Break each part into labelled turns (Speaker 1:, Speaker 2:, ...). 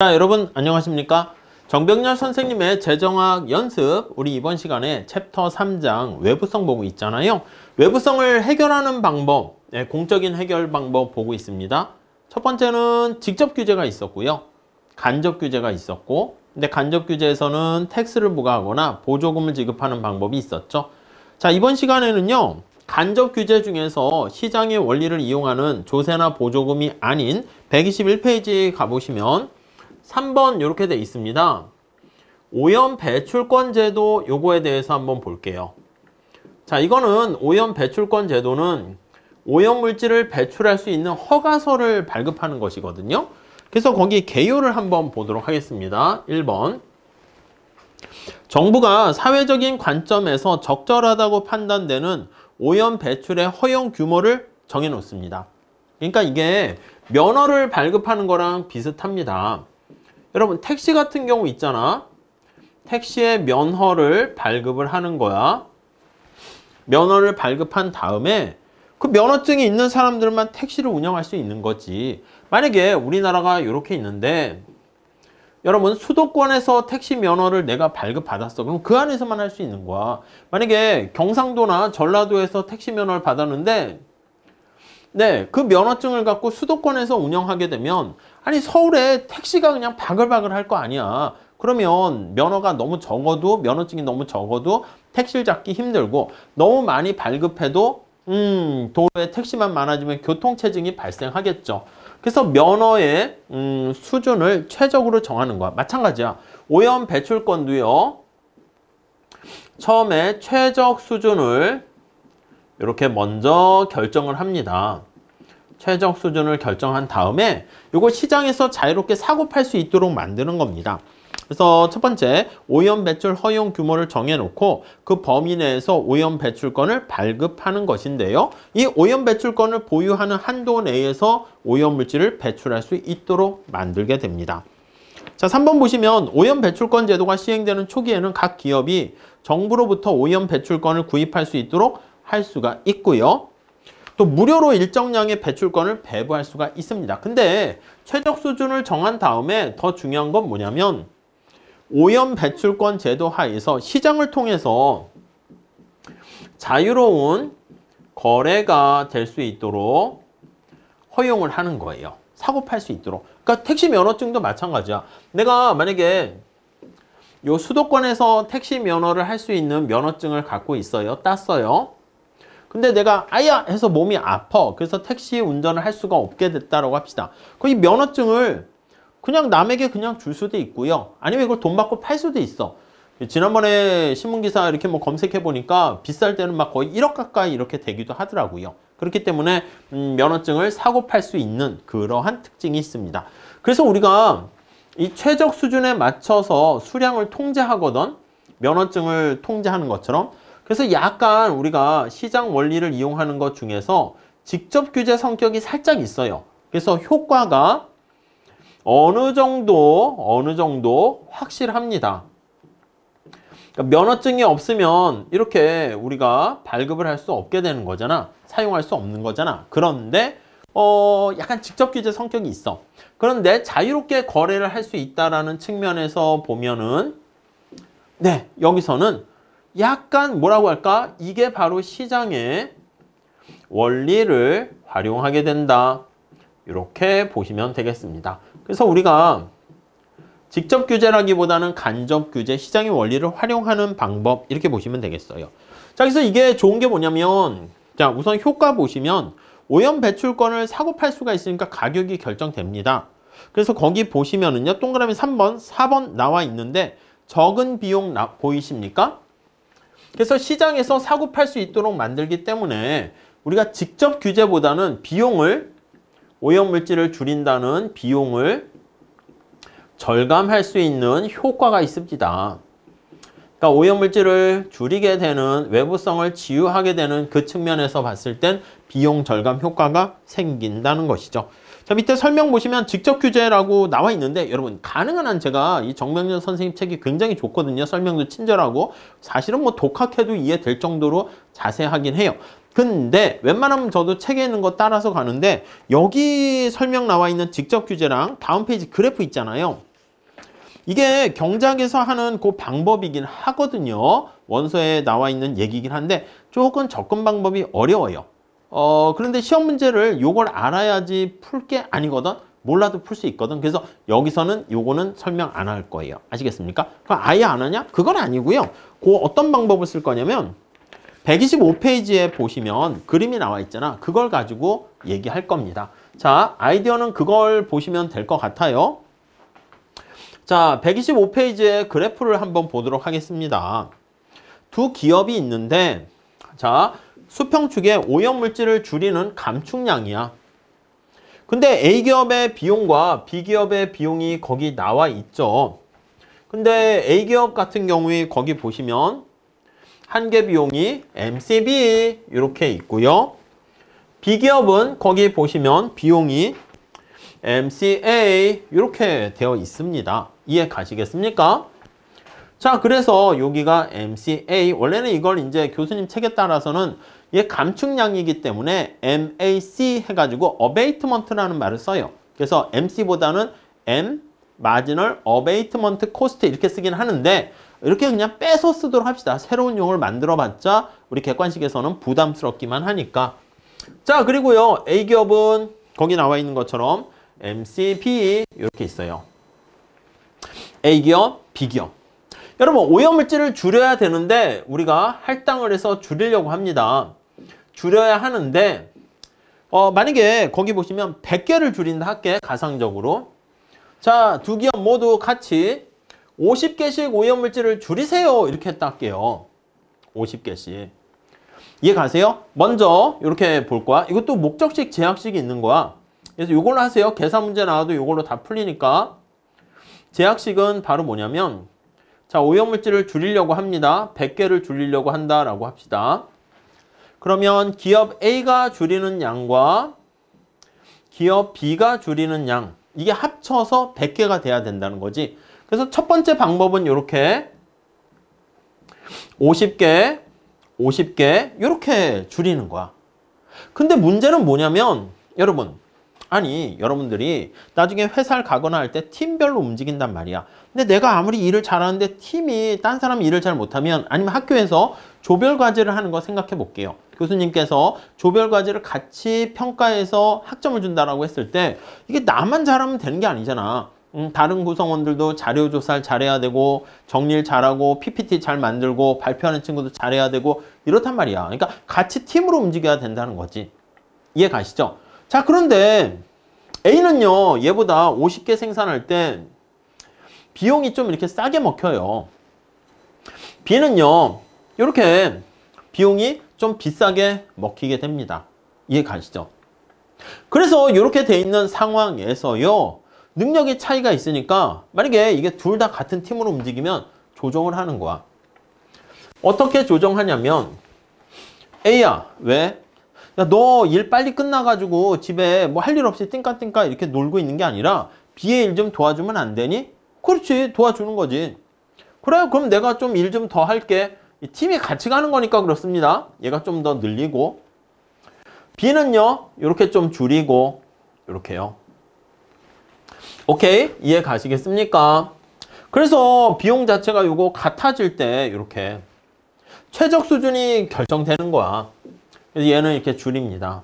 Speaker 1: 자, 여러분 안녕하십니까? 정병렬 선생님의 재정학 연습, 우리 이번 시간에 챕터 3장 외부성 보고 있잖아요. 외부성을 해결하는 방법, 공적인 해결 방법 보고 있습니다. 첫 번째는 직접 규제가 있었고요. 간접 규제가 있었고, 근데 간접 규제에서는 텍스를 부과하거나 보조금을 지급하는 방법이 있었죠. 자, 이번 시간에는요, 간접 규제 중에서 시장의 원리를 이용하는 조세나 보조금이 아닌 121페이지 가보시면 3번 이렇게 돼 있습니다. 오염 배출권 제도, 요거에 대해서 한번 볼게요. 자, 이거는 오염 배출권 제도는 오염 물질을 배출할 수 있는 허가서를 발급하는 것이거든요. 그래서 거기 개요를 한번 보도록 하겠습니다. 1번. 정부가 사회적인 관점에서 적절하다고 판단되는 오염 배출의 허용 규모를 정해 놓습니다. 그러니까 이게 면허를 발급하는 거랑 비슷합니다. 여러분, 택시 같은 경우 있잖아. 택시의 면허를 발급을 하는 거야. 면허를 발급한 다음에 그 면허증이 있는 사람들만 택시를 운영할 수 있는 거지. 만약에 우리나라가 이렇게 있는데, 여러분, 수도권에서 택시 면허를 내가 발급받았어. 그럼 그 안에서만 할 수 있는 거야. 만약에 경상도나 전라도에서 택시 면허를 받았는데, 네, 그 면허증을 갖고 수도권에서 운영하게 되면, 아니, 서울에 택시가 그냥 바글바글 할 거 아니야. 그러면 면허가 너무 적어도, 면허증이 너무 적어도 택시를 잡기 힘들고, 너무 많이 발급해도 도로에 택시만 많아지면 교통체증이 발생하겠죠. 그래서 면허의 수준을 최적으로 정하는 거야. 마찬가지야. 오염 배출권도요, 처음에 최적 수준을 이렇게 먼저 결정을 합니다. 최적 수준을 결정한 다음에 이거 시장에서 자유롭게 사고 팔 수 있도록 만드는 겁니다. 그래서 첫 번째, 오염 배출 허용 규모를 정해놓고 그 범위 내에서 오염 배출권을 발급하는 것인데요. 이 오염 배출권을 보유하는 한도 내에서 오염 물질을 배출할 수 있도록 만들게 됩니다. 자, 3번 보시면 오염 배출권 제도가 시행되는 초기에는 각 기업이 정부로부터 오염 배출권을 구입할 수 있도록 할 수가 있고요. 또 무료로 일정량의 배출권을 배부할 수가 있습니다. 근데 최적 수준을 정한 다음에 더 중요한 건 뭐냐면, 오염 배출권 제도 하에서 시장을 통해서 자유로운 거래가 될 수 있도록 허용을 하는 거예요. 사고 팔 수 있도록. 그러니까 택시 면허증도 마찬가지야. 내가 만약에 요 수도권에서 택시 면허를 할 수 있는 면허증을 갖고 있어요. 땄어요. 근데 내가 아야 해서 몸이 아파. 그래서 택시 운전을 할 수가 없게 됐다라고 합시다. 그 이 면허증을 그냥 남에게 그냥 줄 수도 있고요. 아니면 이걸 돈 받고 팔 수도 있어. 지난번에 신문기사 이렇게 뭐 검색해 보니까 비쌀 때는 막 거의 1억 가까이 이렇게 되기도 하더라고요. 그렇기 때문에 면허증을 사고 팔 수 있는 그러한 특징이 있습니다. 그래서 우리가 이 최적 수준에 맞춰서 수량을 통제하거든, 면허증을 통제하는 것처럼. 그래서 약간 우리가 시장 원리를 이용하는 것 중에서 직접 규제 성격이 살짝 있어요. 그래서 효과가 어느 정도 확실합니다. 그러니까 면허증이 없으면 이렇게 우리가 발급을 할 수 없게 되는 거잖아. 사용할 수 없는 거잖아. 그런데 약간 직접 규제 성격이 있어. 그런데 자유롭게 거래를 할 수 있다라는 측면에서 보면은, 네, 여기서는 약간 뭐라고 할까? 이게 바로 시장의 원리를 활용하게 된다. 이렇게 보시면 되겠습니다. 그래서 우리가 직접 규제라기보다는 간접 규제, 시장의 원리를 활용하는 방법, 이렇게 보시면 되겠어요. 자, 그래서 이게 좋은 게 뭐냐면, 자, 우선 효과 보시면 오염 배출권을 사고 팔 수가 있으니까 가격이 결정됩니다. 그래서 거기 보시면은요, 동그라미 3번, 4번 나와 있는데 적은 비용 보이십니까? 그래서 시장에서 사고 팔 수 있도록 만들기 때문에 우리가 직접 규제보다는 비용을, 오염물질을 줄인다는 비용을 절감할 수 있는 효과가 있습니다. 그러니까 오염물질을 줄이게 되는, 외부성을 치유하게 되는 그 측면에서 봤을 땐 비용 절감 효과가 생긴다는 것이죠. 자, 밑에 설명 보시면 직접 규제라고 나와 있는데, 여러분, 가능한 한 제가 이 정병렬 선생님 책이 굉장히 좋거든요. 설명도 친절하고 사실은 뭐 독학해도 이해될 정도로 자세하긴 해요. 근데 웬만하면 저도 책에 있는 거 따라서 가는데, 여기 설명 나와 있는 직접 규제랑 다음 페이지 그래프 있잖아요. 이게 경작에서 하는 그 방법이긴 하거든요. 원서에 나와 있는 얘기긴 한데 조금 접근 방법이 어려워요. 그런데 시험 문제를 요걸 알아야지 풀 게 아니거든. 몰라도 풀 수 있거든. 그래서 여기서는 요거는 설명 안 할 거예요. 아시겠습니까? 그럼 아예 안 하냐? 그건 아니고요. 그 어떤 방법을 쓸 거냐면 125페이지에 보시면 그림이 나와 있잖아. 그걸 가지고 얘기할 겁니다. 자, 아이디어는 그걸 보시면 될 것 같아요. 자, 125페이지에 그래프를 한번 보도록 하겠습니다. 두 기업이 있는데, 자, 수평축에 오염물질을 줄이는 감축량이야. 근데 A기업의 비용과 B기업의 비용이 거기 나와 있죠. 근데 A기업 같은 경우에 거기 보시면 한 개 비용이 MCB 이렇게 있고요. B기업은 거기 보시면 비용이 MCA 이렇게 되어 있습니다. 이해 가시겠습니까? 자, 그래서 여기가 MCA, 원래는 이걸 이제 교수님 책에 따라서는 이게 감축량이기 때문에 MAC 해가지고 abatement라는 말을 써요. 그래서 MC보다는 M, Marginal Abatement Cost 이렇게 쓰긴 하는데 이렇게 그냥 빼서 쓰도록 합시다. 새로운 용어를 만들어봤자 우리 객관식에서는 부담스럽기만 하니까. 자, 그리고요, A기업은 거기 나와 있는 것처럼 MCB 이렇게 있어요. A기업, B기업. 여러분, 오염물질을 줄여야 되는데 우리가 할당을 해서 줄이려고 합니다. 줄여야 하는데 만약에 거기 보시면 100개를 줄인다 할게, 가상적으로. 자, 두 기업 모두 같이 50개씩 오염물질을 줄이세요. 이렇게 했다 할게요. 50개씩. 이해 가세요? 먼저 이렇게 볼 거야. 이것도 목적식, 제약식이 있는 거야. 그래서 이걸로 하세요. 계산 문제 나와도 이걸로 다 풀리니까. 제약식은 바로 뭐냐면, 자, 오염물질을 줄이려고 합니다. 100개를 줄이려고 한다라고 합시다. 그러면 기업 A가 줄이는 양과 기업 B가 줄이는 양, 이게 합쳐서 100개가 돼야 된다는 거지. 그래서 첫 번째 방법은 이렇게 50개, 50개 이렇게 줄이는 거야. 근데 문제는 뭐냐면 여러분, 아니 여러분들이 나중에 회사를 가거나 할 때 팀별로 움직인단 말이야. 근데 내가 아무리 일을 잘하는데 팀이 딴 사람이 일을 잘 못하면, 아니면 학교에서 조별 과제를 하는 거 생각해 볼게요. 교수님께서 조별 과제를 같이 평가해서 학점을 준다라고 했을 때 이게 나만 잘하면 되는 게 아니잖아. 다른 구성원들도 자료 조사를 잘해야 되고, 정리를 잘하고, PPT 잘 만들고, 발표하는 친구도 잘해야 되고, 이렇단 말이야. 그러니까 같이 팀으로 움직여야 된다는 거지. 이해 가시죠? 자, 그런데 A는요, 얘보다 50개 생산할 때 비용이 좀 이렇게 싸게 먹혀요. B는요, 이렇게 비용이 좀 비싸게 먹히게 됩니다. 이해 가시죠? 그래서 이렇게 돼 있는 상황에서요, 능력의 차이가 있으니까 만약에 이게 둘 다 같은 팀으로 움직이면 조정을 하는 거야. 어떻게 조정하냐면, A야, 왜? 야, 너 일 빨리 끝나가지고 집에 뭐 할 일 없이 띵까띵까 이렇게 놀고 있는 게 아니라 B의 일 좀 도와주면 안 되니? 그렇지, 도와주는 거지. 그래, 그럼 내가 좀 일 좀 더 할게. 이 팀이 같이 가는 거니까 그렇습니다. 얘가 좀 더 늘리고, B는요, 이렇게 좀 줄이고, 이렇게요. 오케이? 이해 가시겠습니까? 그래서 비용 자체가 요거 같아질 때 이렇게 최적 수준이 결정되는 거야. 그래서 얘는 이렇게 줄입니다.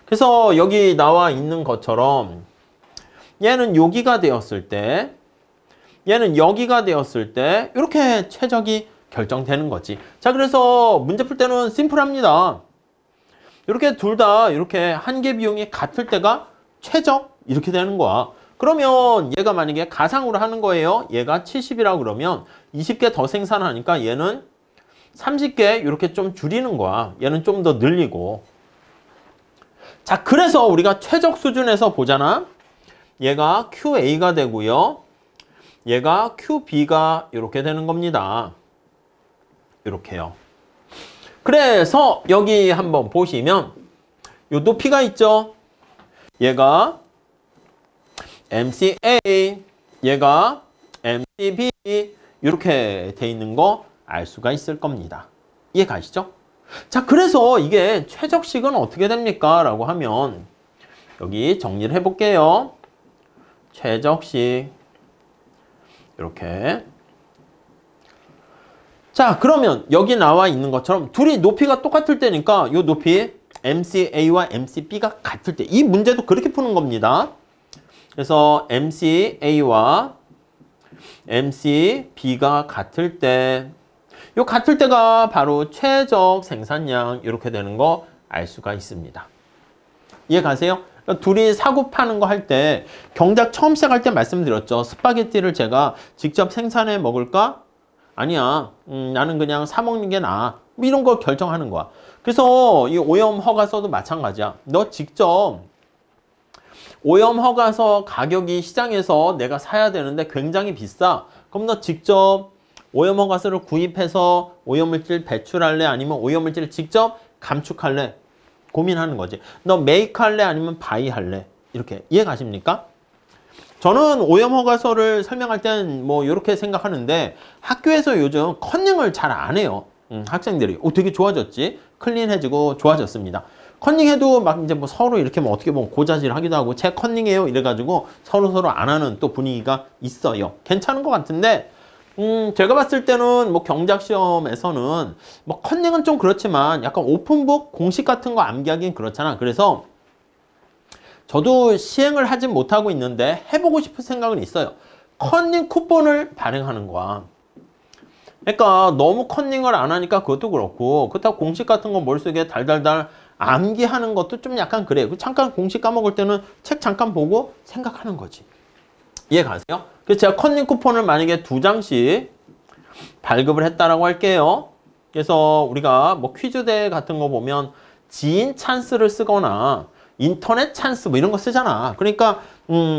Speaker 1: 그래서 여기 나와 있는 것처럼 얘는 여기가 되었을 때, 얘는 여기가 되었을 때 이렇게 최적이 결정되는 거지. 자, 그래서 문제 풀 때는 심플합니다. 이렇게 둘 다 이렇게 한 개 비용이 같을 때가 최적 이렇게 되는 거야. 그러면 얘가 만약에 가상으로 하는 거예요. 얘가 70이라고 그러면 20개 더 생산하니까 얘는 30개 이렇게 좀 줄이는 거야. 얘는 좀 더 늘리고. 자, 그래서 우리가 최적 수준에서 보잖아. 얘가 QA가 되고요. 얘가 QB가 이렇게 되는 겁니다. 이렇게요. 그래서 여기 한번 보시면 요 높이가 있죠. 얘가 MCA, 얘가 MCB 이렇게 돼 있는 거 알 수가 있을 겁니다. 이해 가시죠? 자, 그래서 이게 최적식은 어떻게 됩니까? 라고 하면 여기 정리를 해볼게요. 최적식 이렇게. 자, 그러면 여기 나와 있는 것처럼 둘이 높이가 똑같을 때니까 이 높이 MCA와 MCB가 같을 때 이 문제도 그렇게 푸는 겁니다. 그래서 MCA와 MCB가 같을 때 이 같을 때가 바로 최적 생산량 이렇게 되는 거 알 수가 있습니다. 이해 가세요? 둘이 사고 파는 거 할 때 경작 처음 시작할 때 말씀드렸죠. 스파게티를 제가 직접 생산해 먹을까? 아니야. 나는 그냥 사 먹는 게 나아. 뭐 이런 걸 결정하는 거야. 그래서 이 오염 허가서도 마찬가지야. 너 직접 오염 허가서 가격이 시장에서 내가 사야 되는데 굉장히 비싸. 그럼 너 직접 오염 허가서를 구입해서 오염물질 배출할래? 아니면 오염물질을 직접 감축할래? 고민하는 거지. 너 메이크 할래? 아니면 바이 할래? 이렇게 이해 가십니까? 저는 오염 허가서를 설명할 땐 뭐 이렇게 생각하는데 학교에서 요즘 컨닝을 잘 안 해요. 학생들이 되게 좋아졌지. 클린해지고 좋아졌습니다. 컨닝해도 막 이제 뭐 서로 이렇게 뭐 어떻게 보면 고자질 하기도 하고 제 컨닝해요 이래가지고 서로 안 하는 또 분위기가 있어요. 괜찮은 것 같은데 제가 봤을 때는 뭐 경작 시험에서는 뭐 컨닝은 좀 그렇지만 약간 오픈북 공식 같은 거 암기하기는 그렇잖아. 그래서 저도 시행을 하진 못하고 있는데 해보고 싶은 생각은 있어요. 컨닝 쿠폰을 발행하는 거야. 그러니까 너무 컨닝을 안 하니까 그것도 그렇고 그렇다고 공식 같은 거 머릿속에 달달달 암기하는 것도 좀 약간 그래. 잠깐 공식 까먹을 때는 책 잠깐 보고 생각하는 거지. 이해 가세요? 그래서 제가 컨닝 쿠폰을 만약에 2장씩 발급을 했다라고 할게요. 그래서 우리가 뭐 퀴즈대 같은 거 보면 지인 찬스를 쓰거나 인터넷 찬스 뭐 이런 거 쓰잖아. 그러니까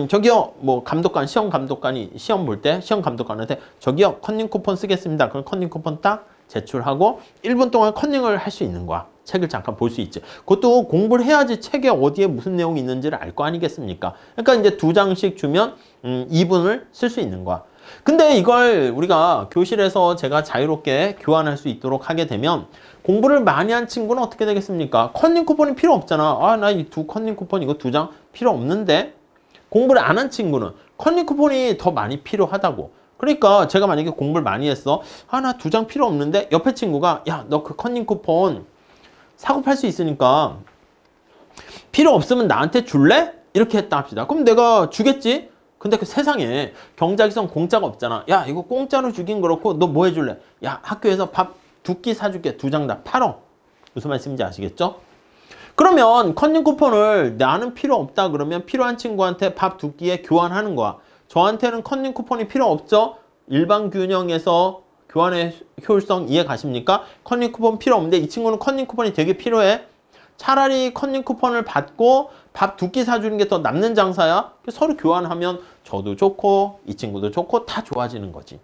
Speaker 1: 저기요 뭐 감독관 시험 감독관이 시험 볼 때 시험 감독관한테 저기요 컨닝 쿠폰 쓰겠습니다. 그럼 컨닝 쿠폰 딱 제출하고 1분 동안 컨닝을 할 수 있는 거야. 책을 잠깐 볼 수 있지. 그것도 공부를 해야지 책에 어디에 무슨 내용이 있는지를 알 거 아니겠습니까? 그러니까 이제 2장씩 주면 2분을 쓸 수 있는 거야. 근데 이걸 우리가 교실에서 제가 자유롭게 교환할 수 있도록 하게 되면 공부를 많이 한 친구는 어떻게 되겠습니까? 컨닝 쿠폰이 필요 없잖아. 아, 나 이 컨닝 쿠폰 이거 2장 필요 없는데 공부를 안 한 친구는 컨닝 쿠폰이 더 많이 필요하다고. 그러니까 제가 만약에 공부를 많이 했어. 아, 나 2장 필요 없는데 옆에 친구가 야, 너 그 컨닝 쿠폰 사고 팔 수 있으니까 필요 없으면 나한테 줄래? 이렇게 했다 합시다. 그럼 내가 주겠지? 근데 그 세상에 경작에선 공짜가 없잖아. 야, 이거 공짜로 주긴 그렇고 너 뭐 해줄래? 야, 학교에서 밥 2끼 사줄게. 2장 다 팔어. 무슨 말씀인지 아시겠죠? 그러면 컨닝 쿠폰을 나는 필요 없다 그러면 필요한 친구한테 밥 2끼에 교환하는 거야. 저한테는 컨닝 쿠폰이 필요 없죠? 일반 균형에서 교환의 효율성 이해 가십니까? 컨닝 쿠폰 필요 없는데 이 친구는 컨닝 쿠폰이 되게 필요해. 차라리 컨닝 쿠폰을 받고 밥 2끼 사주는 게 더 남는 장사야. 서로 교환하면 저도 좋고 이 친구도 좋고 다 좋아지는 거지.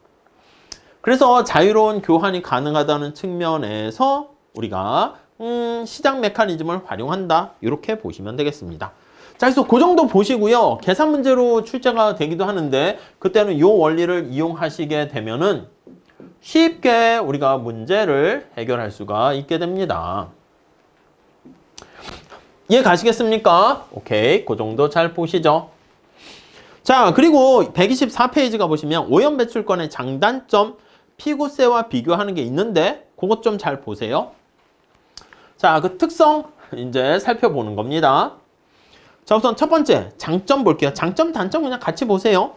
Speaker 1: 그래서 자유로운 교환이 가능하다는 측면에서 우리가 시장 메커니즘을 활용한다. 이렇게 보시면 되겠습니다. 자, 그래서 그 정도 보시고요. 계산 문제로 출제가 되기도 하는데 그때는 이 원리를 이용하시게 되면은 쉽게 우리가 문제를 해결할 수가 있게 됩니다. 이해 가시겠습니까? 오케이, 그 정도 잘 보시죠. 자, 그리고 124페이지 가보시면 오염 배출권의 장단점 피구세와 비교하는 게 있는데 그것 좀 잘 보세요. 자, 그 특성 이제 살펴보는 겁니다. 자, 우선 첫 번째 장점 볼게요. 장점, 단점 그냥 같이 보세요.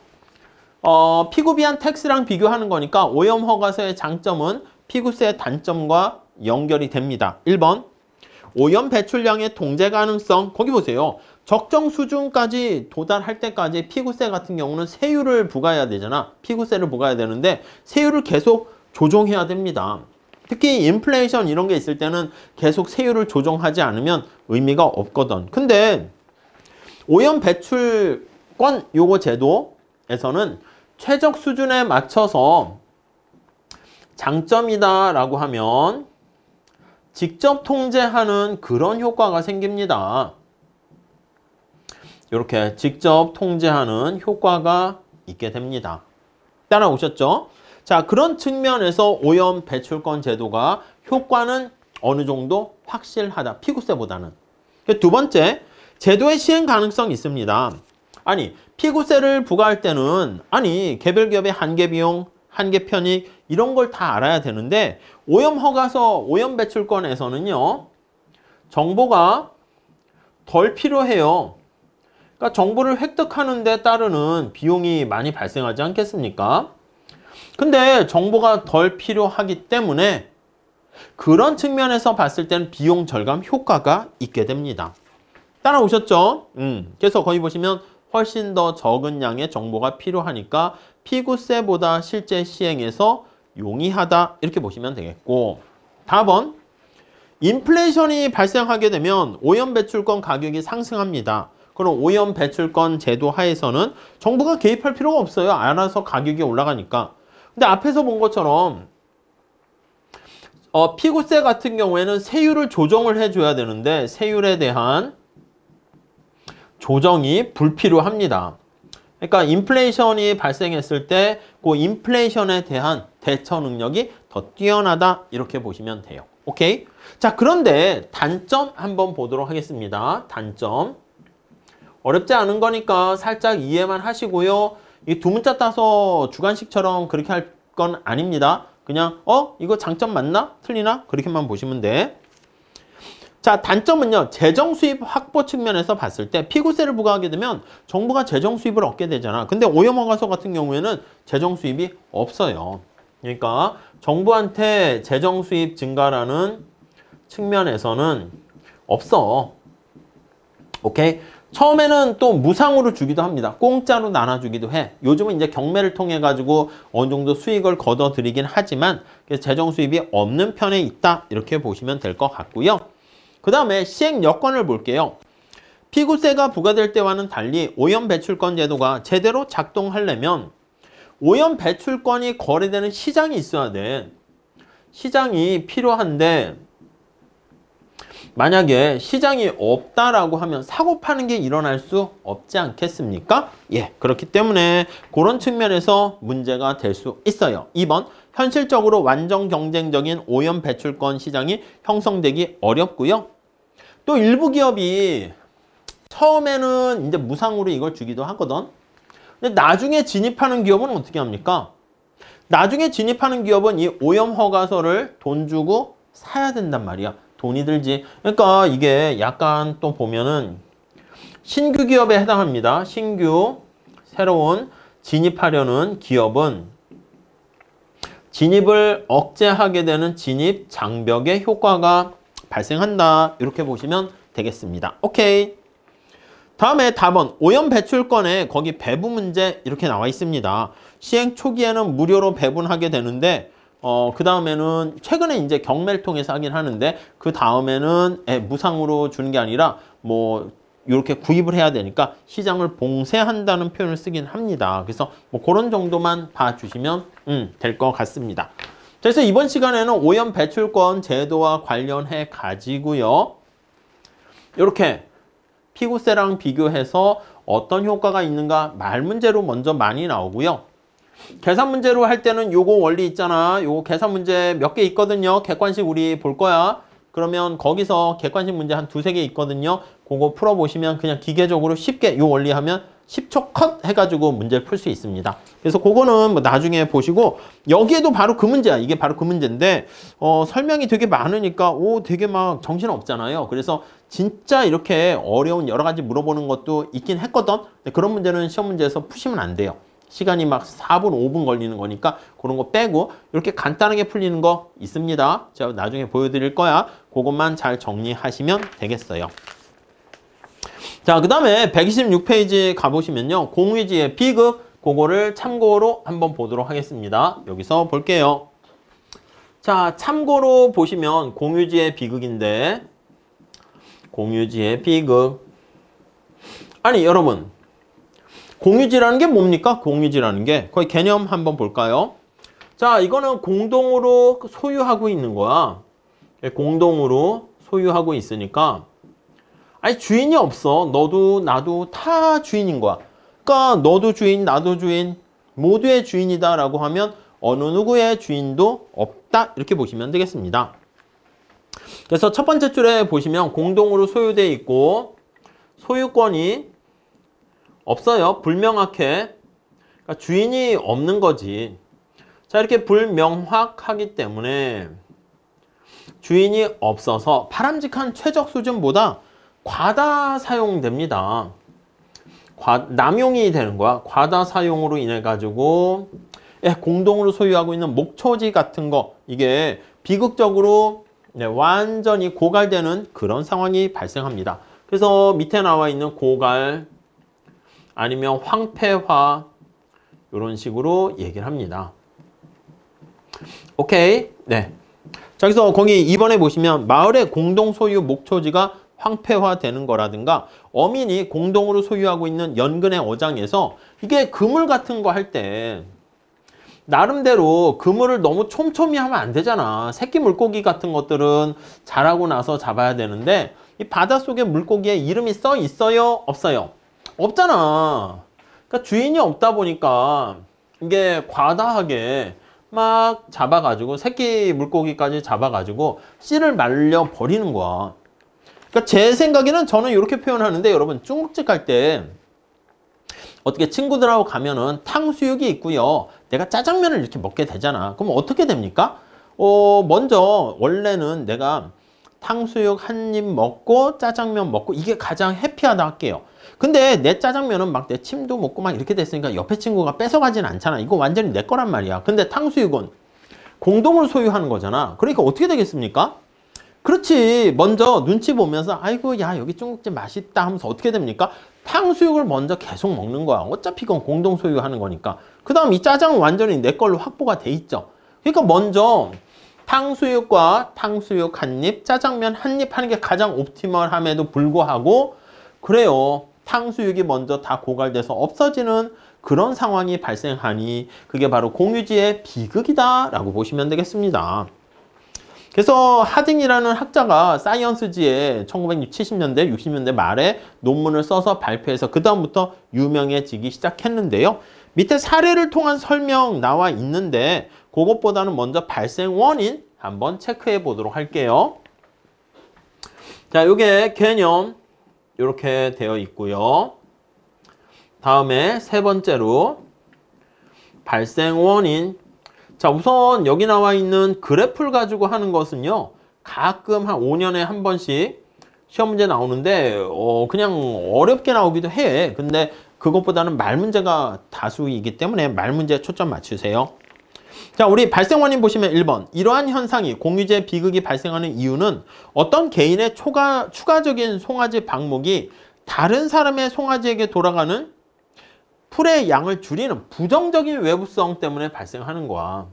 Speaker 1: 피구비한 텍스랑 비교하는 거니까 오염 허가서의 장점은 피구세의 단점과 연결이 됩니다. 1번 오염 배출량의 통제 가능성. 거기 보세요. 적정 수준까지 도달할 때까지 피구세 같은 경우는 세율을 부과해야 되잖아. 피구세를 부과해야 되는데 세율을 계속 조정해야 됩니다. 특히 인플레이션 이런 게 있을 때는 계속 세율을 조정하지 않으면 의미가 없거든. 근데 오염 배출권 요거 제도에서는 최적 수준에 맞춰서 장점이다라고 하면 직접 통제하는 그런 효과가 생깁니다. 이렇게 직접 통제하는 효과가 있게 됩니다. 따라오셨죠? 자, 그런 측면에서 오염 배출권 제도가 효과는 어느 정도 확실하다. 피구세보다는. 두 번째, 제도의 시행 가능성이 있습니다. 아니, 피구세를 부과할 때는 아니, 개별 기업의 한계 비용, 한계 편익 이런 걸 다 알아야 되는데 오염 허가서, 오염 배출권에서는요. 정보가 덜 필요해요. 그러니까 정보를 획득하는 데 따르는 비용이 많이 발생하지 않겠습니까? 근데 정보가 덜 필요하기 때문에 그런 측면에서 봤을 때는 비용 절감 효과가 있게 됩니다. 따라오셨죠? 그래서 거기 보시면 훨씬 더 적은 양의 정보가 필요하니까 피구세보다 실제 시행에서 용이하다 이렇게 보시면 되겠고, 다음 인플레이션이 발생하게 되면 오염 배출권 가격이 상승합니다. 그럼 오염 배출권 제도 하에서는 정부가 개입할 필요가 없어요. 알아서 가격이 올라가니까. 근데 앞에서 본 것처럼 피구세 같은 경우에는 세율을 조정을 해줘야 되는데 세율에 대한 조정이 불필요합니다. 그러니까 인플레이션이 발생했을 때 그 인플레이션에 대한 대처 능력이 더 뛰어나다 이렇게 보시면 돼요. 오케이? 자, 그런데 단점 한번 보도록 하겠습니다. 단점. 어렵지 않은 거니까 살짝 이해만 하시고요. 이 두 문자 따서 주관식처럼 그렇게 할 건 아닙니다. 그냥 이거 장점 맞나? 틀리나? 그렇게만 보시면 돼. 자, 단점은요. 재정 수입 확보 측면에서 봤을 때 피구세를 부과하게 되면 정부가 재정 수입을 얻게 되잖아. 근데 오염 허가서 같은 경우에는 재정 수입이 없어요. 그러니까 정부한테 재정 수입 증가라는 측면에서는 없어. 오케이? 처음에는 또 무상으로 주기도 합니다. 공짜로 나눠주기도 해. 요즘은 이제 경매를 통해 가지고 어느 정도 수익을 거둬들이긴 하지만 재정 수입이 없는 편에 있다. 이렇게 보시면 될 것 같고요. 그 다음에 시행 여건을 볼게요. 피구세가 부과될 때와는 달리 오염 배출권 제도가 제대로 작동하려면 오염 배출권이 거래되는 시장이 있어야 돼. 시장이 필요한데 만약에 시장이 없다라고 하면 사고 파는 게 일어날 수 없지 않겠습니까? 예, 그렇기 때문에 그런 측면에서 문제가 될 수 있어요. 2번, 현실적으로 완전 경쟁적인 오염 배출권 시장이 형성되기 어렵고요. 또 일부 기업이 처음에는 이제 무상으로 이걸 주기도 하거든. 근데 나중에 진입하는 기업은 어떻게 합니까? 나중에 진입하는 기업은 이 오염 허가서를 돈 주고 사야 된단 말이야. 돈이 들지. 그러니까 이게 약간 또 보면은 신규 기업에 해당합니다. 신규 새로운 진입하려는 기업은 진입을 억제하게 되는 진입 장벽의 효과가 발생한다. 이렇게 보시면 되겠습니다. 오케이. 다음에 답은 오염 배출권에 거기 배분 문제 이렇게 나와 있습니다. 시행 초기에는 무료로 배분하게 되는데 그 다음에는 최근에 이제 경매를 통해서 하긴 하는데 그 다음에는 무상으로 주는 게 아니라 뭐 이렇게 구입을 해야 되니까 시장을 봉쇄한다는 표현을 쓰긴 합니다. 그래서 뭐 그런 정도만 봐주시면 될 것 같습니다. 그래서 이번 시간에는 오염 배출권 제도와 관련해 가지고요. 이렇게 피구세랑 비교해서 어떤 효과가 있는가 말 문제로 먼저 많이 나오고요. 계산 문제로 할 때는 요거 원리 있잖아. 요거 계산 문제 몇 개 있거든요. 객관식 우리 볼 거야. 그러면 거기서 객관식 문제 한 두세 개 있거든요. 그거 풀어보시면 그냥 기계적으로 쉽게 요 원리 하면 10초 컷 해가지고 문제를 풀 수 있습니다. 그래서 그거는 뭐 나중에 보시고 여기에도 바로 그 문제야. 이게 바로 그 문제인데 설명이 되게 많으니까 되게 막 정신 없잖아요. 그래서 진짜 이렇게 어려운 여러 가지 물어보는 것도 있긴 했거든. 근데 그런 문제는 시험 문제에서 푸시면 안 돼요. 시간이 막 4분, 5분 걸리는 거니까 그런 거 빼고 이렇게 간단하게 풀리는 거 있습니다. 제가 나중에 보여드릴 거야. 그것만 잘 정리하시면 되겠어요. 자, 그 다음에 126페이지 가보시면요. 공유지의 비극, 그거를 참고로 한번 보도록 하겠습니다. 여기서 볼게요. 자, 참고로 보시면 공유지의 비극인데 공유지의 비극. 아니, 여러분. 공유지라는 게 뭡니까? 공유지라는 게. 거의 개념 한번 볼까요? 자, 이거는 공동으로 소유하고 있는 거야. 공동으로 소유하고 있으니까 아니 주인이 없어. 너도 나도 다 주인인 거야. 그러니까 너도 주인, 나도 주인, 모두의 주인이다 라고 하면 어느 누구의 주인도 없다. 이렇게 보시면 되겠습니다. 그래서 첫 번째 줄에 보시면 공동으로 소유되어 있고 소유권이 없어요. 불명확해. 그러니까 주인이 없는 거지. 자, 이렇게 불명확하기 때문에 주인이 없어서 바람직한 최적 수준보다 과다 사용됩니다. 남용이 되는 거야. 과다 사용으로 인해 가지고 공동으로 소유하고 있는 목초지 같은 거 이게 비극적으로 완전히 고갈되는 그런 상황이 발생합니다. 그래서 밑에 나와 있는 고갈 아니면 황폐화 이런 식으로 얘기를 합니다. 오케이. 네. 자, 그래서 거기 2번에 보시면 마을의 공동 소유 목초지가 황폐화되는 거라든가 어민이 공동으로 소유하고 있는 연근의 어장에서 이게 그물 같은 거 할 때 나름대로 그물을 너무 촘촘히 하면 안 되잖아. 새끼 물고기 같은 것들은 자라고 나서 잡아야 되는데 이 바닷속에 물고기에 이름이 써 있어요? 없어요? 없잖아. 그러니까 주인이 없다 보니까 이게 과다하게 막 잡아가지고 새끼 물고기까지 잡아가지고 씨를 말려 버리는 거야. 그러니까 제 생각에는 저는 이렇게 표현하는데 여러분 중국집 갈 때 어떻게 친구들하고 가면은 탕수육이 있고요. 내가 짜장면을 이렇게 먹게 되잖아. 그럼 어떻게 됩니까? 먼저 원래는 내가 탕수육 한 입 먹고 짜장면 먹고 이게 가장 해피하다 할게요. 근데 내 짜장면은 막 내 침도 먹고 막 이렇게 됐으니까 옆에 친구가 뺏어가진 않잖아. 이거 완전히 내 거란 말이야. 근데 탕수육은 공동을 소유하는 거잖아. 그러니까 어떻게 되겠습니까? 그렇지. 먼저 눈치 보면서 아이고 야 여기 중국집 맛있다 하면서 어떻게 됩니까? 탕수육을 먼저 계속 먹는 거야. 어차피 이건 공동 소유하는 거니까. 그 다음 이 짜장은 완전히 내 걸로 확보가 돼 있죠. 그러니까 먼저 탕수육과 탕수육 한 입, 짜장면 한 입 하는 게 가장 옵티멀함에도 불구하고 그래요. 탕수육이 먼저 다 고갈돼서 없어지는 그런 상황이 발생하니 그게 바로 공유지의 비극이다 라고 보시면 되겠습니다. 그래서 하딩이라는 학자가 사이언스지에 1970년대, 60년대 말에 논문을 써서 발표해서 그 다음부터 유명해지기 시작했는데요. 밑에 사례를 통한 설명 나와 있는데 그것보다는 먼저 발생 원인 한번 체크해 보도록 할게요. 자, 요게 개념 이렇게 되어 있고요. 다음에 세 번째로 발생 원인. 자, 우선 여기 나와 있는 그래프를 가지고 하는 것은요. 가끔 한 5년에 한 번씩 시험 문제 나오는데 그냥 어렵게 나오기도 해. 근데 그것보다는 말 문제가 다수이기 때문에 말 문제에 초점 맞추세요. 자, 우리 발생 원인 보시면 1번. 이러한 현상이 공유지의 비극이 발생하는 이유는 어떤 개인의 추가적인 송아지 방목이 다른 사람의 송아지에게 돌아가는 풀의 양을 줄이는 부정적인 외부성 때문에 발생하는 거야.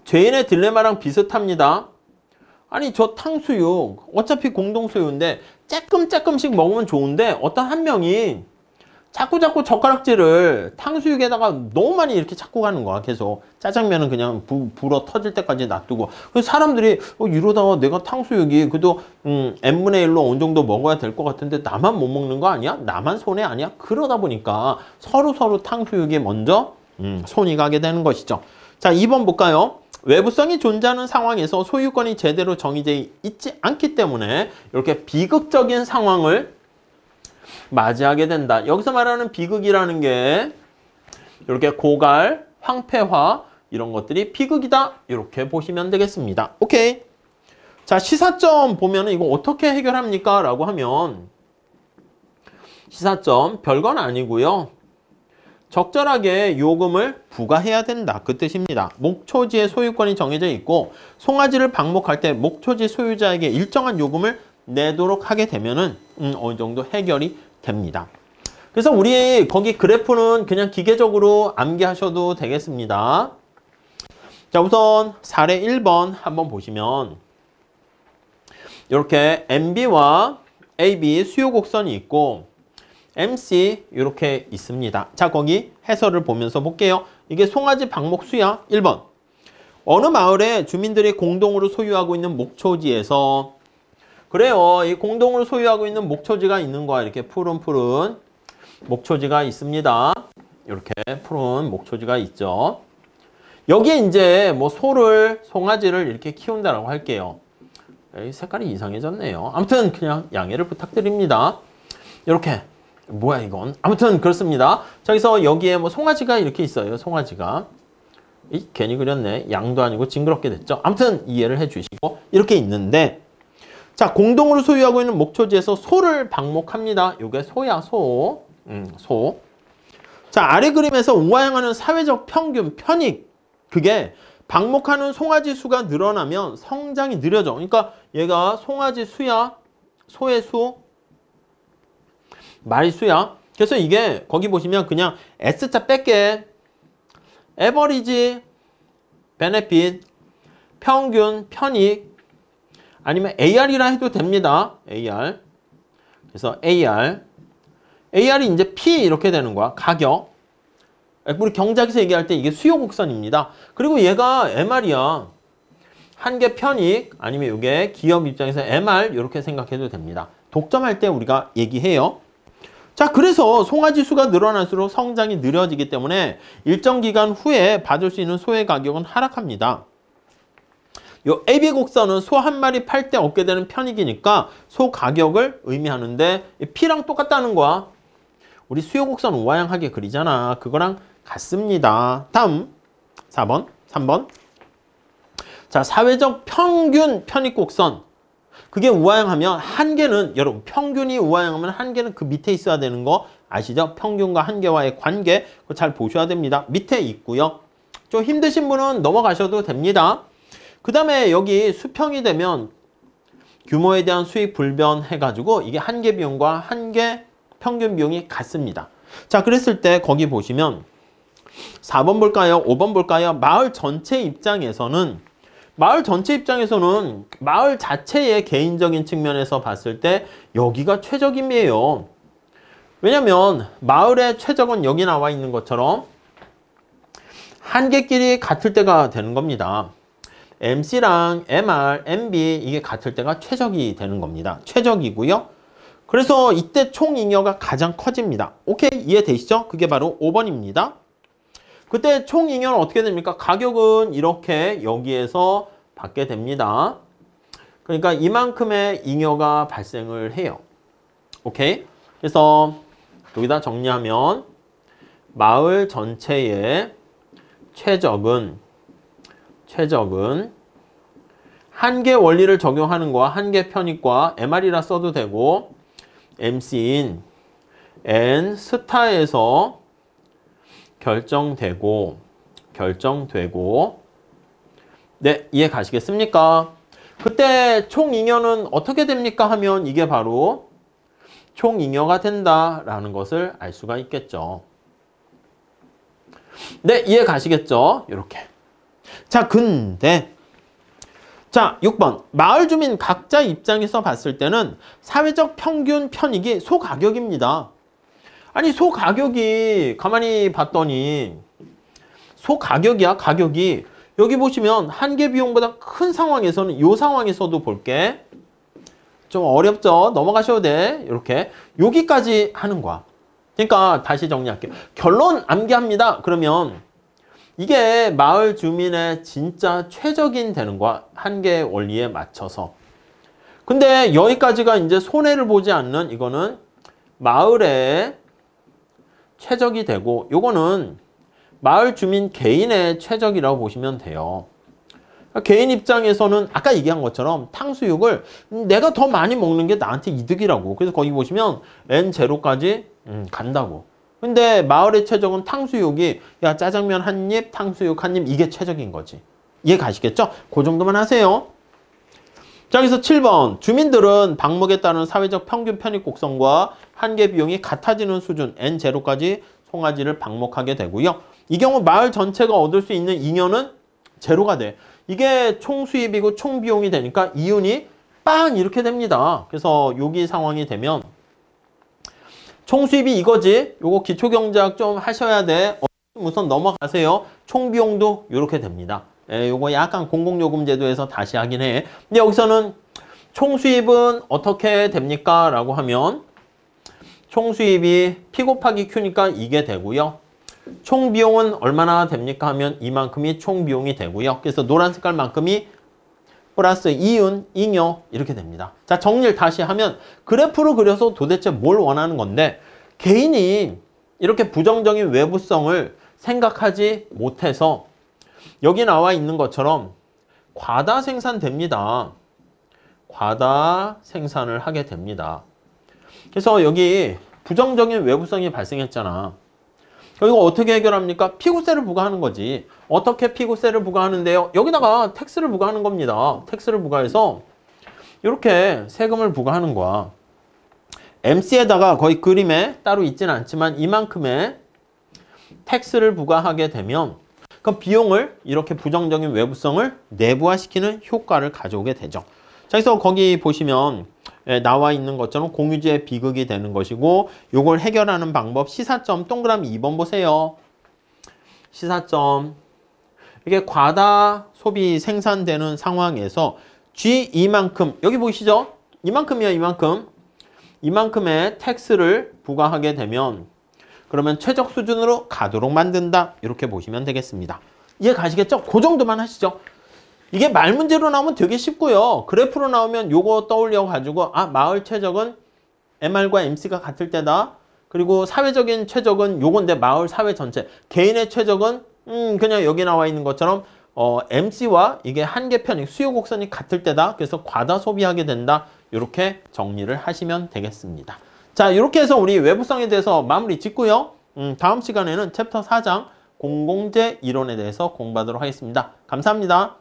Speaker 1: 죄인의 딜레마랑 비슷합니다. 아니 저 탕수육 어차피 공동소유인데 조금씩 먹으면 좋은데 어떤 한 명이 자꾸 젓가락질을 탕수육에다가 너무 많이 이렇게 찾고 가는 거야. 계속 짜장면은 그냥 불어 터질 때까지 놔두고 그래서 사람들이 이러다가 내가 탕수육이 그래도 n분의 1로 어느 정도 먹어야 될 것 같은데 나만 못 먹는 거 아니야? 나만 손해 아니야? 그러다 보니까 서로 탕수육이 먼저 손이 가게 되는 것이죠. 자, 2번 볼까요? 외부성이 존재하는 상황에서 소유권이 제대로 정의되어 있지 않기 때문에 이렇게 비극적인 상황을 맞이하게 된다. 여기서 말하는 비극이라는 게 이렇게 고갈, 황폐화 이런 것들이 비극이다. 이렇게 보시면 되겠습니다. 오케이. 자, 시사점 보면은 이거 어떻게 해결합니까? 라고 하면 시사점 별건 아니고요. 적절하게 요금을 부과해야 된다. 그 뜻입니다. 목초지의 소유권이 정해져 있고 송아지를 방목할 때 목초지 소유자에게 일정한 요금을 내도록 하게 되면은 어느 정도 해결이 됩니다. 그래서 우리 거기 그래프는 그냥 기계적으로 암기하셔도 되겠습니다. 자, 우선 사례 1번 한번 보시면 이렇게 MB와 AB 수요 곡선이 있고 MC 이렇게 있습니다. 자, 거기 해설을 보면서 볼게요. 이게 송아지 방목 수야 1번. 어느 마을에 주민들이 공동으로 소유하고 있는 목초지에서 그래요. 이 공동으로 소유하고 있는 목초지가 있는 거야. 이렇게 푸른 목초지가 있습니다. 이렇게 푸른 목초지가 있죠. 여기에 이제 뭐 송아지를 이렇게 키운다라고 할게요. 색깔이 이상해졌네요. 아무튼 그냥 양해를 부탁드립니다. 이렇게 뭐야 이건? 아무튼 그렇습니다. 저기서 여기에 뭐 송아지가 이렇게 있어요. 송아지가. 괜히 그렸네. 양도 아니고 징그럽게 됐죠. 아무튼 이해를 해주시고 이렇게 있는데 자, 공동으로 소유하고 있는 목초지에서 소를 방목합니다. 요게 소야, 소. 소. 자, 아래 그림에서 우아향하는 사회적 평균, 편익. 그게 방목하는 송아지 수가 늘어나면 성장이 느려져. 그러니까 얘가 송아지 수야, 소의 수, 말이 수야. 그래서 이게 거기 보시면 그냥 S자 뺄게. 에버리지, 베네핏, 평균, 편익. 아니면 AR이라 해도 됩니다. AR. 그래서 AR이 이제 P 이렇게 되는 거야. 가격. 우리 경작에서 얘기할 때 이게 수요 곡선입니다. 그리고 얘가 MR이야. 한계 편익 아니면 이게 기업 입장에서 MR 이렇게 생각해도 됩니다. 독점할 때 우리가 얘기해요. 자, 그래서 송아지 수가 늘어날수록 성장이 느려지기 때문에 일정 기간 후에 받을 수 있는 소의 가격은 하락합니다. 요 AB 곡선은 소 한 마리 팔 때 얻게 되는 편익이니까 소 가격을 의미하는데 P랑 똑같다는 거야. 우리 수요 곡선 우아향하게 그리잖아. 그거랑 같습니다. 다음 4번, 3번. 자, 사회적 평균 편익 곡선. 그게 우아향하면 한계는 여러분 평균이 우아향하면 한계는 그 밑에 있어야 되는 거 아시죠? 평균과 한계와의 관계 그거 잘 보셔야 됩니다. 밑에 있고요. 좀 힘드신 분은 넘어가셔도 됩니다. 그 다음에 여기 수평이 되면 규모에 대한 수익 불변 해가지고 이게 한계 비용과 한계 평균 비용이 같습니다. 자, 그랬을 때 거기 보시면 4번 볼까요? 5번 볼까요? 마을 전체 입장에서는 마을 자체의 개인적인 측면에서 봤을 때 여기가 최적임이에요. 왜냐면 마을의 최적은 여기 나와 있는 것처럼 한계끼리 같을 때가 되는 겁니다. MC랑 MR, MB 이게 같을 때가 최적이 되는 겁니다. 최적이고요. 그래서 이때 총잉여가 가장 커집니다. 오케이? 이해되시죠? 그게 바로 5번입니다. 그때 총잉여는 어떻게 됩니까? 가격은 이렇게 여기에서 받게 됩니다. 그러니까 이만큼의 잉여가 발생을 해요. 오케이? 그래서 여기다 정리하면 마을 전체의 최적은 한계 원리를 적용하는 거와 한계 편익과 MR이라 써도 되고 MC인 N 스타에서 결정되고 네, 이해 가시겠습니까? 그때 총잉여는 어떻게 됩니까? 하면 이게 바로 총잉여가 된다라는 것을 알 수가 있겠죠. 네, 이해 가시겠죠? 이렇게. 자, 근데 자, 6번. 마을 주민 각자 입장에서 봤을 때는 사회적 평균 편익이 소 가격입니다. 아니, 소 가격이 가만히 봤더니 소 가격이야, 가격이. 여기 보시면 한계 비용보다 큰 상황에서는 이 상황에서도 볼게. 좀 어렵죠? 넘어가셔도 돼. 이렇게. 여기까지 하는 거야. 그러니까 다시 정리할게요. 결론 암기합니다. 그러면 이게 마을 주민의 진짜 최적인 되는 거야. 한계 원리에 맞춰서. 근데 여기까지가 이제 손해를 보지 않는 이거는 마을의 최적이 되고 요거는 마을 주민 개인의 최적이라고 보시면 돼요. 개인 입장에서는 아까 얘기한 것처럼 탕수육을 내가 더 많이 먹는 게 나한테 이득이라고. 그래서 거기 보시면 N0까지 간다고. 근데 마을의 최적은 탕수육이 야 짜장면 한 입, 탕수육 한 입 이게 최적인 거지. 이해 가시겠죠? 그 정도만 하세요. 자, 여기서 7번. 주민들은 방목에 따른 사회적 평균 편익 곡선과 한계 비용이 같아지는 수준 N0까지 송아지를 방목하게 되고요. 이 경우 마을 전체가 얻을 수 있는 잉여는 제로가 돼. 이게 총 수입이고 총 비용이 되니까 이윤이 빵 이렇게 됩니다. 그래서 여기 상황이 되면 총 수입이 이거지. 요거 기초경제학 좀 하셔야 돼. 우선 넘어가세요. 총 비용도 이렇게 됩니다. 요거 약간 공공요금제도에서 다시 하긴 해. 근데 여기서는 총 수입은 어떻게 됩니까? 라고 하면 총 수입이 P 곱하기 Q니까 이게 되고요. 총 비용은 얼마나 됩니까? 하면 이만큼이 총 비용이 되고요. 그래서 노란 색깔만큼이 플러스 이윤, 잉여 이렇게 됩니다. 자, 정리를 다시 하면 그래프로 그려서 도대체 뭘 원하는 건데 개인이 이렇게 부정적인 외부성을 생각하지 못해서 여기 나와 있는 것처럼 과다 생산됩니다. 과다 생산을 하게 됩니다. 그래서 여기 부정적인 외부성이 발생했잖아. 이거 어떻게 해결합니까? 피고세를 부과하는 거지. 어떻게 피고세를 부과하는데요? 여기다가 텍스를 부과하는 겁니다. 텍스를 부과해서 이렇게 세금을 부과하는 거야. MC에다가 거의 그림에 따로 있지는 않지만 이만큼의 텍스를 부과하게 되면 그 비용을 이렇게 부정적인 외부성을 내부화시키는 효과를 가져오게 되죠. 자, 그래서 거기 보시면 나와 있는 것처럼 공유지의 비극이 되는 것이고 요걸 해결하는 방법 시사점 동그라미 2번 보세요. 시사점. 이게 과다 소비 생산되는 상황에서 G 이만큼 여기 보이시죠? 이만큼이야 이만큼. 이만큼의 텍스를 부과하게 되면 그러면 최적 수준으로 가도록 만든다. 이렇게 보시면 되겠습니다. 이해 가시겠죠? 그 정도만 하시죠. 이게 말 문제로 나오면 되게 쉽고요. 그래프로 나오면 요거 떠올려 가지고 마을 최적은 MR과 MC가 같을 때다. 그리고 사회적인 최적은 요건데 마을 사회 전체. 개인의 최적은 그냥 여기 나와 있는 것처럼 MC와 이게 한계편이 수요 곡선이 같을 때다. 그래서 과다 소비하게 된다. 이렇게 정리를 하시면 되겠습니다. 자, 이렇게 해서 우리 외부성에 대해서 마무리 짓고요. 다음 시간에는 챕터 4장 공공재 이론에 대해서 공부하도록 하겠습니다. 감사합니다.